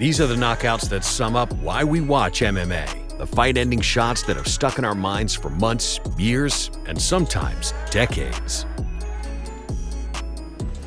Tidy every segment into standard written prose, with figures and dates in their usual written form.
These are the knockouts that sum up why we watch MMA. The fight-ending shots that have stuck in our minds for months, years, and sometimes decades.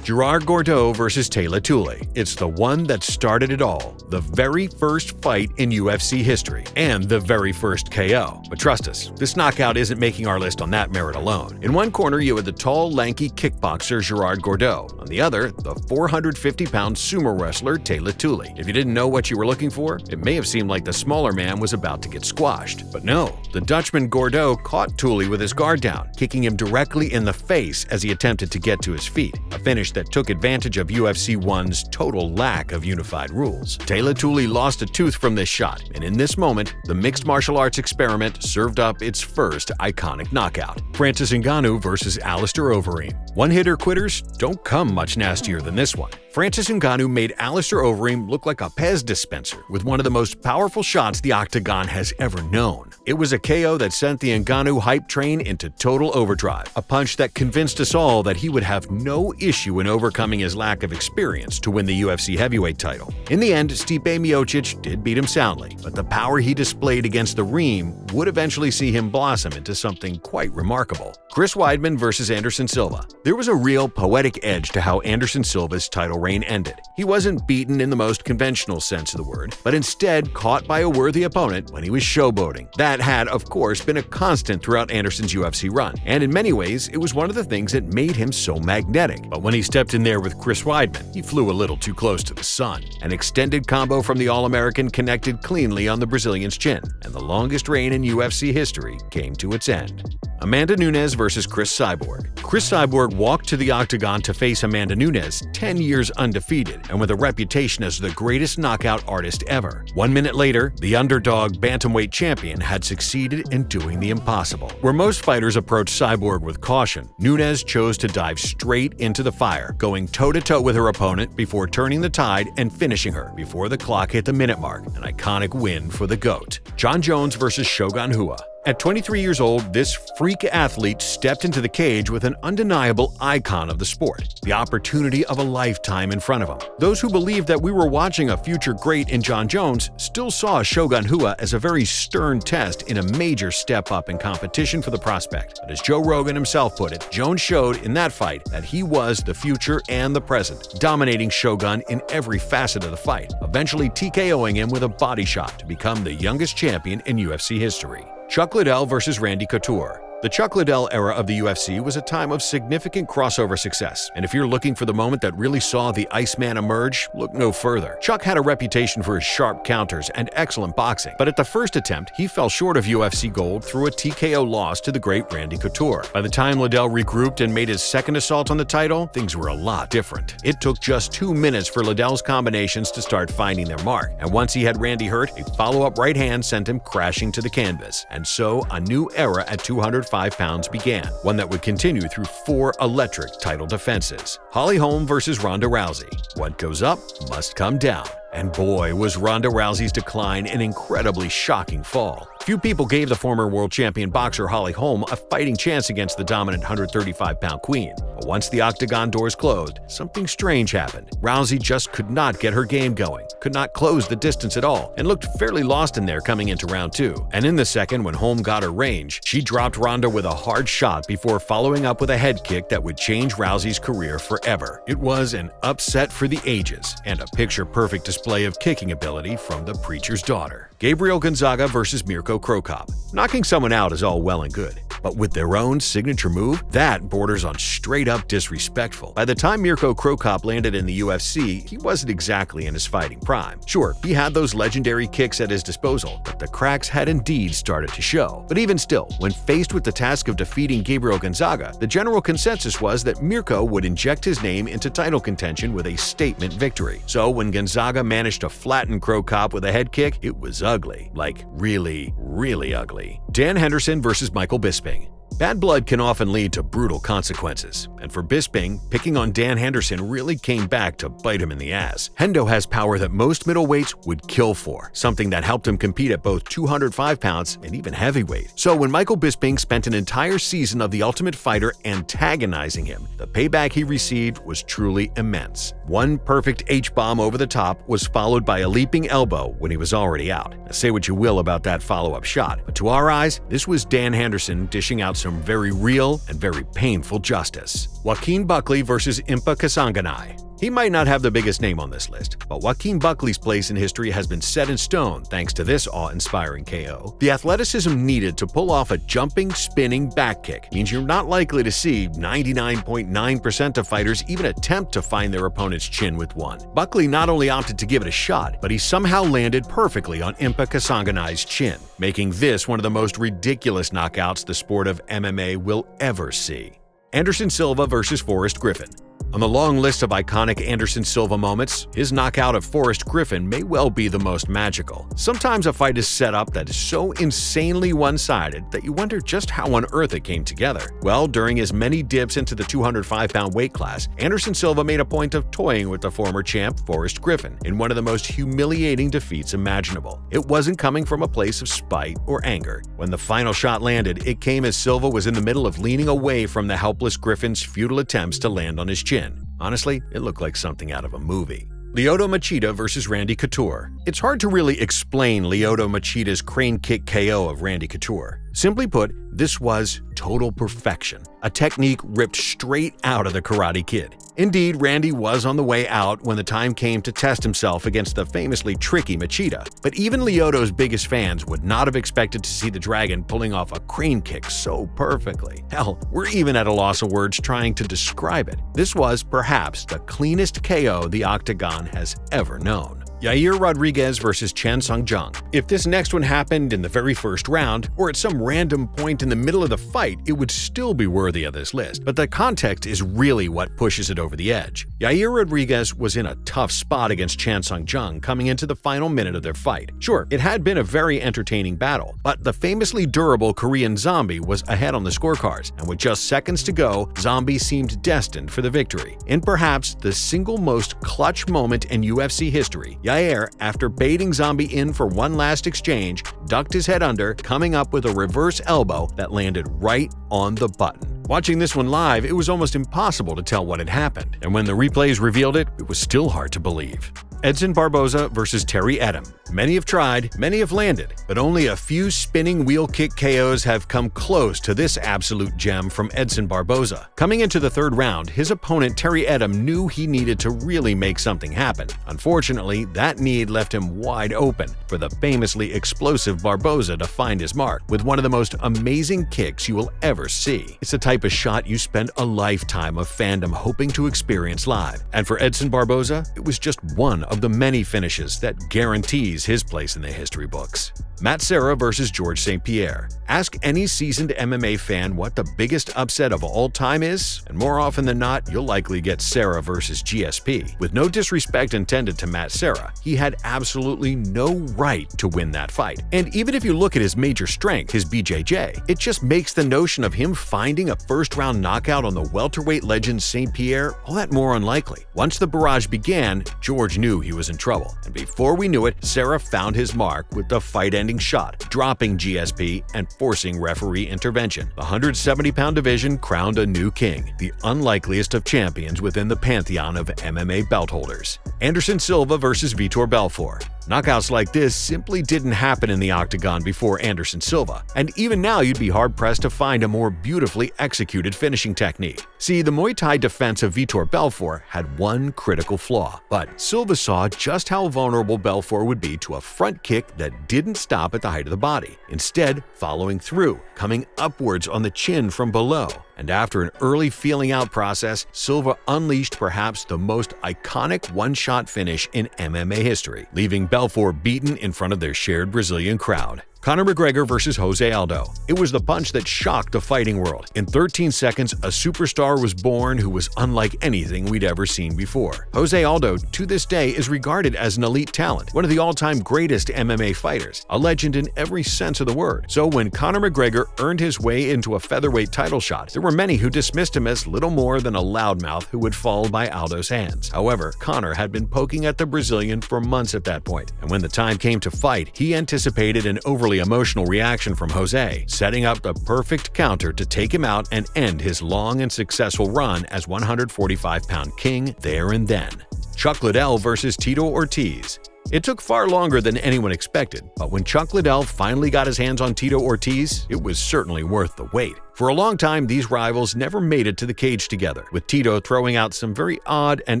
Gerard Gordeau versus Taylor Tooley. It's the one that started it all. The very first fight in UFC history, and the very first KO. But trust us, this knockout isn't making our list on that merit alone. In one corner, you had the tall, lanky kickboxer Gerard Gordeau. On the other, the 450-pound sumo wrestler Taylor Tooley. If you didn't know what you were looking for, it may have seemed like the smaller man was about to get squashed. But no, the Dutchman Gordeau caught Tooley with his guard down, kicking him directly in the face as he attempted to get to his feet. A finish that took advantage of UFC 1's total lack of unified rules. Taylor Tooley lost a tooth from this shot, and in this moment, the mixed martial arts experiment served up its first iconic knockout. Francis Ngannou versus Alistair Overeem. One-hitter quitters don't come much nastier than this one. Francis Ngannou made Alistair Overeem look like a Pez dispenser with one of the most powerful shots the octagon has ever known. It was a KO that sent the Ngannou hype train into total overdrive, a punch that convinced us all that he would have no issue in overcoming his lack of experience to win the UFC heavyweight title. In the end, Stipe Miocic did beat him soundly, but the power he displayed against the Reem would eventually see him blossom into something quite remarkable. Chris Weidman versus Anderson Silva. There was a real poetic edge to how Anderson Silva's title reign ended. He wasn't beaten in the most conventional sense of the word, but instead caught by a worthy opponent when he was showboating. That had, of course, been a constant throughout Anderson's UFC run, and in many ways, it was one of the things that made him so magnetic. But when he stepped in there with Chris Weidman, he flew a little too close to the sun. An extended combo from the All-American connected cleanly on the Brazilian's chin, and the longest reign in UFC history came to its end. Amanda Nunes versus Chris Cyborg. Chris Cyborg walked to the octagon to face Amanda Nunes, 10 years undefeated and with a reputation as the greatest knockout artist ever. 1 minute later, the underdog bantamweight champion had succeeded in doing the impossible. Where most fighters approach Cyborg with caution, Nunes chose to dive straight into the fire, going toe-to-toe with her opponent before turning the tide and finishing her before the clock hit the minute mark. An iconic win for the GOAT. Jon Jones versus Shogun Rua. At 23 years old, this freak athlete stepped into the cage with an undeniable icon of the sport, the opportunity of a lifetime in front of him. Those who believed that we were watching a future great in Jon Jones still saw Shogun Rua as a very stern test in a major step up in competition for the prospect. But as Joe Rogan himself put it, Jones showed in that fight that he was the future and the present, dominating Shogun in every facet of the fight, eventually TKOing him with a body shot to become the youngest champion in UFC history. Chuck Liddell versus Randy Couture. The Chuck Liddell era of the UFC was a time of significant crossover success, and if you're looking for the moment that really saw the Iceman emerge, look no further. Chuck had a reputation for his sharp counters and excellent boxing, but at the first attempt, he fell short of UFC gold through a TKO loss to the great Randy Couture. By the time Liddell regrouped and made his second assault on the title, things were a lot different. It took just 2 minutes for Liddell's combinations to start finding their mark, and once he had Randy hurt, a follow-up right hand sent him crashing to the canvas. And so, a new era at 205 pounds began, one that would continue through 4 electric title defenses. Holm versus Ronda Rousey. What goes up must come down. And boy, was Ronda Rousey's decline an incredibly shocking fall. Few people gave the former world champion boxer Holm a fighting chance against the dominant 135-pound queen. But once the octagon doors closed, something strange happened. Rousey just could not get her game going, could not close the distance at all, and looked fairly lost in there coming into round 2. And in the second, when Holm got her range, she dropped Ronda with a hard shot before following up with a head kick that would change Rousey's career forever. It was an upset for the ages, and a picture-perfect display of kicking ability from the preacher's daughter. Gabriel Gonzaga versus Mirko Krokop. Knocking someone out is all well and good, but with their own signature move, that borders on straight-up disrespectful. By the time Mirko Krokop landed in the UFC, he wasn't exactly in his fighting prime. Sure, he had those legendary kicks at his disposal, but the cracks had indeed started to show. But even still, when faced with the task of defeating Gabriel Gonzaga, the general consensus was that Mirko would inject his name into title contention with a statement victory. So when Gonzaga managed to flatten Krokop with a head kick, it was ugly. Like really, really ugly. Dan Henderson versus Michael Bisping. Bad blood can often lead to brutal consequences, and for Bisping, picking on Dan Henderson really came back to bite him in the ass. Hendo has power that most middleweights would kill for, something that helped him compete at both 205 pounds and even heavyweight. So when Michael Bisping spent an entire season of The Ultimate Fighter antagonizing him, the payback he received was truly immense. One perfect H-bomb over the top was followed by a leaping elbow when he was already out. Now, say what you will about that follow-up shot, but to our eyes, this was Dan Henderson dishing out some very real and very painful justice. Joaquin Buckley versus Kasanganai. He might not have the biggest name on this list, but Joaquin Buckley's place in history has been set in stone thanks to this awe-inspiring KO. The athleticism needed to pull off a jumping, spinning back kick means you're not likely to see 99.9% of fighters even attempt to find their opponent's chin with one. Buckley not only opted to give it a shot, but he somehow landed perfectly on Kasanganai's chin, making this one of the most ridiculous knockouts the sport of MMA will ever see. Anderson Silva versus Forrest Griffin. On the long list of iconic Anderson Silva moments, his knockout of Forrest Griffin may well be the most magical. Sometimes a fight is set up that is so insanely one-sided that you wonder just how on earth it came together. Well, during his many dips into the 205-pound weight class, Anderson Silva made a point of toying with the former champ Forrest Griffin in one of the most humiliating defeats imaginable. It wasn't coming from a place of spite or anger. When the final shot landed, it came as Silva was in the middle of leaning away from the helpless Griffin's futile attempts to land on his chin. Honestly, it looked like something out of a movie. Lyoto Machida versus Randy Couture. It's hard to really explain Lyoto Machida's crane kick KO of Randy Couture. Simply put, this was total perfection, a technique ripped straight out of the Karate Kid. Indeed, Randy was on the way out when the time came to test himself against the famously tricky Machida. But even Lyoto's biggest fans would not have expected to see the Dragon pulling off a crane kick so perfectly. Hell, we're even at a loss of words trying to describe it. This was perhaps the cleanest KO the Octagon has ever known. Yair Rodriguez versus Chan Sung Jung. If this next one happened in the very first round, or at some random point in the middle of the fight, it would still be worthy of this list, but the context is really what pushes it over the edge. Yair Rodriguez was in a tough spot against Chan Sung Jung coming into the final minute of their fight. Sure, it had been a very entertaining battle, but the famously durable Korean Zombie was ahead on the scorecards, and with just seconds to go, Zombie seemed destined for the victory. In perhaps the single most clutch moment in UFC history, Yair, after baiting Zombie in for one last exchange, ducked his head under, coming up with a reverse elbow that landed right on the button. Watching this one live, it was almost impossible to tell what had happened, and when the replays revealed it, it was still hard to believe. Edson Barboza versus Terry Edom. Many have tried, many have landed, but only a few spinning wheel kick KOs have come close to this absolute gem from Edson Barboza. Coming into the third round, his opponent Terry Edom knew he needed to really make something happen. Unfortunately, that need left him wide open for the famously explosive Barboza to find his mark with one of the most amazing kicks you will ever see. It's the type of shot you spend a lifetime of fandom hoping to experience live. And for Edson Barboza, it was just one of the many finishes that guarantees his place in the history books. Matt Serra versus George St. Pierre. Ask any seasoned MMA fan what the biggest upset of all time is, and more often than not, you'll likely get Serra versus GSP. With no disrespect intended to Matt Serra, he had absolutely no right to win that fight. And even if you look at his major strength, his BJJ, it just makes the notion of him finding a first-round knockout on the welterweight legend St. Pierre all that more unlikely. Once the barrage began, George knew he was in trouble, and before we knew it, Serra found his mark with the fight-ending shot, dropping GSP and forcing referee intervention. The 170-pound division crowned a new king, the unlikeliest of champions within the pantheon of MMA belt holders. Anderson Silva versus Vitor Belfort. Knockouts like this simply didn't happen in the Octagon before Anderson Silva, and even now you'd be hard-pressed to find a more beautifully executed finishing technique. See, the Muay Thai defense of Vitor Belfort had one critical flaw, but Silva saw just how vulnerable Belfort would be to a front kick that didn't stop at the height of the body, instead following through, coming upwards on the chin from below. And after an early feeling-out process, Silva unleashed perhaps the most iconic one-shot finish in MMA history, leaving Belfort beaten in front of their shared Brazilian crowd. Conor McGregor versus Jose Aldo. It was the punch that shocked the fighting world. In 13 seconds, a superstar was born who was unlike anything we'd ever seen before. Jose Aldo, to this day, is regarded as an elite talent, one of the all-time greatest MMA fighters, a legend in every sense of the word. So when Conor McGregor earned his way into a featherweight title shot, there were many who dismissed him as little more than a loudmouth who would fall by Aldo's hands. However, Conor had been poking at the Brazilian for months at that point, and when the time came to fight, he anticipated an overly emotional reaction from Jose, setting up the perfect counter to take him out and end his long and successful run as 145-pound king there and then. Chuck Liddell versus Tito Ortiz. It took far longer than anyone expected, but when Chuck Liddell finally got his hands on Tito Ortiz, it was certainly worth the wait. For a long time, these rivals never made it to the cage together, with Tito throwing out some very odd and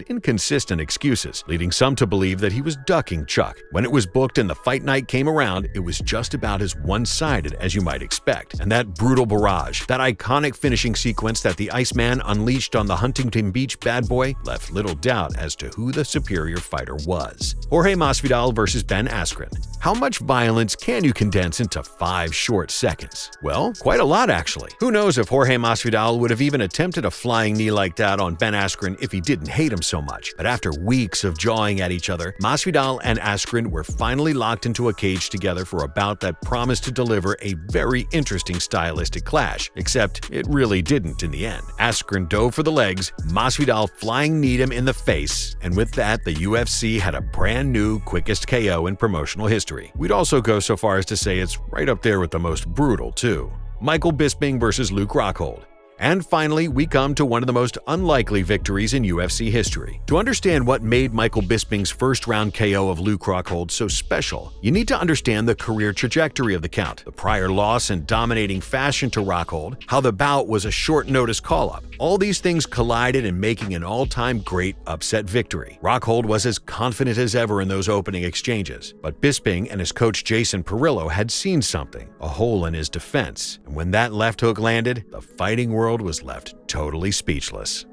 inconsistent excuses, leading some to believe that he was ducking Chuck. When it was booked and the fight night came around, it was just about as one-sided as you might expect. And that brutal barrage, that iconic finishing sequence that the Iceman unleashed on the Huntington Beach bad boy, left little doubt as to who the superior fighter was. Jorge Masvidal versus Ben Askren. How much violence can you condense into 5 short seconds? Well, quite a lot actually. Who knows if Jorge Masvidal would have even attempted a flying knee like that on Ben Askren if he didn't hate him so much. But after weeks of jawing at each other, Masvidal and Askren were finally locked into a cage together for a bout that promised to deliver a very interesting stylistic clash, except it really didn't in the end. Askren dove for the legs, Masvidal flying kneed him in the face, and with that, the UFC had a brand new quickest KO in promotional history. We'd also go so far as to say it's right up there with the most brutal, too. Michael Bisping versus Luke Rockhold. And finally, we come to one of the most unlikely victories in UFC history. To understand what made Michael Bisping's first-round KO of Luke Rockhold so special, you need to understand the career trajectory of the Count, the prior loss in dominating fashion to Rockhold, how the bout was a short-notice call-up. All these things collided in making an all-time great upset victory. Rockhold was as confident as ever in those opening exchanges, but Bisping and his coach Jason Perillo had seen something, a hole in his defense, and when that left hook landed, the fighting world was left totally speechless.